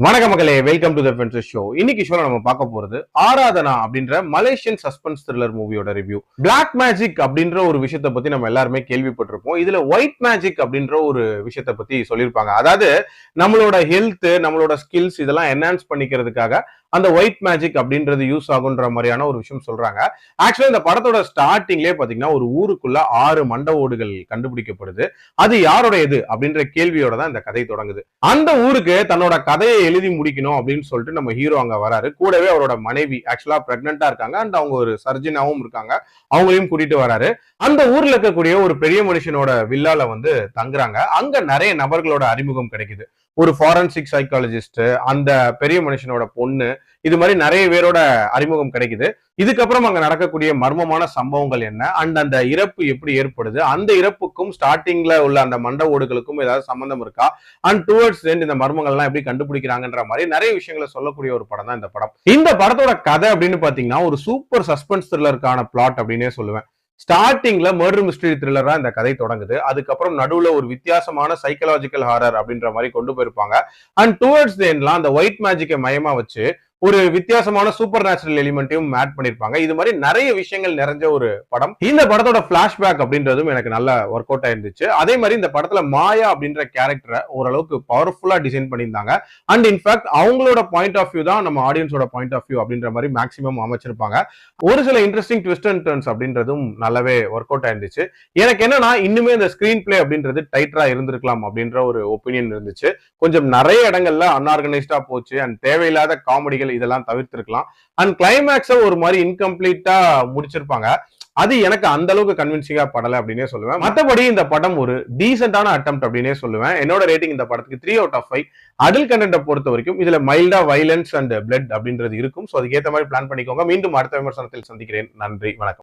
வணக்கம் மக்களே, welcome to the fences show. இன்னைக்கு ஷோல நம்ம பார்க்க போறது ஆராதனா அப்படின்ற மலேசியன் சஸ்பென்ஸ் த்ரில்லர் மூவியோட ரிவ்யூ. பிளாக் மேஜிக் அப்படின்ற ஒரு விஷயத்தை பத்தி நம்ம எல்லாருமே கேள்விப்பட்டிருப்போம். இதுல ஒயிட் மேஜிக் அப்படின்ற ஒரு விஷயத்தை பத்தி சொல்லியிருப்பாங்க. அதாவது நம்மளோட ஹெல்த், நம்மளோட ஸ்கில்ஸ் இதெல்லாம் என்ஹான்ஸ் பண்ணிக்கிறதுக்காக அந்த ஒயிட் மேஜிக் அப்படின்றது யூஸ் ஆகுன்ற மாதிரியான ஒரு விஷயம் சொல்றாங்க. ஆக்சுவலா இந்த படத்தோட ஸ்டார்டிங்லேயே பாத்தீங்கன்னா ஒரு ஊருக்குள்ள 6 மண்ட ஓடுகள் கண்டுபிடிக்கப்படுது. அது யாருடையது அப்படின்ற கேள்வியோட தான் இந்த கதை தொடங்குது. அந்த ஊருக்கு தன்னோட கதையை எழுதி முடிக்கணும் அப்படின்னு சொல்லிட்டு நம்ம ஹீரோ அங்க வராரு. கூடவே அவரோட மனைவி ஆக்சுவலா பிரெக்னெண்டா இருக்காங்க அண்ட் அவங்க ஒரு சர்ஜனாவும் இருக்காங்க. அவங்களையும் கூட்டிட்டு வராரு. அந்த ஊர்ல இருக்கக்கூடிய ஒரு பெரிய மனுஷனோட வில்லால வந்து தங்குறாங்க. அங்க நிறைய நபர்களோட அறிமுகம் கிடைக்குது. ஒரு ஃபாரன்சிக் சைக்காலஜிஸ்ட், அந்த பெரிய மனுஷனோட பொண்ணு, இது மாதிரி நிறைய பேரோட அறிமுகம் கிடைக்குது. இதுக்கப்புறம் அங்க நடக்கக்கூடிய மர்மமான சம்பவங்கள் என்ன அண்ட் அந்த இறப்பு எப்படி ஏற்படுது, அந்த இறப்புக்கும் ஸ்டார்டிங்ல உள்ள அந்த மண்ட ஓடுகளுக்கும் ஏதாவது சம்பந்தம் இருக்கா அண்ட் டுவர்ட்ஸ் எண்ட் இந்த மர்மங்கள்லாம் எப்படி கண்டுபிடிக்கிறாங்கன்ற மாதிரி நிறைய விஷயங்களை சொல்லக்கூடிய ஒரு படம் தான் இந்த படம். இந்த படத்தோட கதை அப்படின்னு பாத்தீங்கன்னா ஒரு சூப்பர் சஸ்பென்ஸ் த்ரில்லருக்கான பிளாட் அப்படின்னே சொல்லுவேன். ஸ்டார்டிங்ல மர்டர் மிஸ்டரி த்ரில்லரா இந்த கதை தொடங்குது. அதுக்கப்புறம் நடுவுல ஒரு வித்தியாசமான சைக்கலாஜிக்கல் ஹாரர் அப்படின்ற மாதிரி கொண்டு போயிருப்பாங்க. அண்ட் டுவர்ட்ஸ் தி எண்ட்லாம் அந்த ஒயிட் மேஜிக்கை மையமா வச்சு ஒரு வித்தியாசமான சூப்பர் நேச்சுரல் எலிமெண்ட்டையும் ஆட் பண்ணிருப்பாங்க. இது மாதிரி நிறைய விஷயங்கள் நிறைஞ்ச ஒரு படம். இந்த படத்தோட பிளாஷ்பேக் அப்படின்றதும் எனக்கு நல்ல ஒர்க் அவுட் ஆயிருந்துச்சு. அதே மாதிரி இந்த படத்துல மாயா அப்படின்ற கேரக்டரை ஓரளவுக்கு பவர்ஃபுல்லா டிசைன் பண்ணியிருந்தாங்க. அண்ட் இன்ஃபேக்ட் அவங்களோட பாயிண்ட் ஆஃப் வியூ தான் நம்ம ஆடியன்ஸோட பாயிண்ட் ஆஃப் வியூ அப்படின்ற மாதிரி மேக்ஸிமம் அமைச்சிருப்பாங்க. ஒரு சில இன்ட்ரெஸ்டிங் ட்விஸ்ட் அண்ட் டர்ன்ஸ் அப்படின்றதும் நல்லாவே ஒர்க் அவுட் ஆயிருந்துச்சு. எனக்கு என்னன்னா இன்னுமே இந்த ஸ்கிரீன் பிளே அப்படின்றது டைட்டரா இருந்திருக்கலாம் அப்படின்ற ஒரு ஒப்பீனியன் இருந்துச்சு. கொஞ்சம் நிறைய இடங்கள்ல அன்ஆர்கனைஸ்டா போச்சு அண்ட் தேவையில்லாத காமெடிகள் இதெல்லாம் தவிர்த்திருக்கலாம். அண்ட் கிளைமேக்ஸ ஒரு மாதிரி இன்கம்ப்ளீட்டா முடிச்சிருப்பாங்க. அது எனக்கு அந்த அளவுக்கு கன்வின்சிங்கா படல அப்படின்னே சொல்லுவேன். மற்றபடி இந்த படம் ஒரு டீசென்டான அட்டெம்ப்ட் அப்படின்னே சொல்லுவேன். என்னோட ரேட்டிங் இந்த படத்துக்கு 3/5. அடல்ட் கண்டென்ட்டை பொறுத்த வரைக்கும் இதுல மைல்டா வயலன்ஸ் அண்ட் பிளட் அப்படின்றது இருக்கும். சோ அதுக்கேற்ற மாதிரி பிளான் பண்ணிக்கோங்க. மீண்டும் அடுத்த விமர்சனத்தில் சந்திக்கிறேன். நன்றி, வணக்கம்.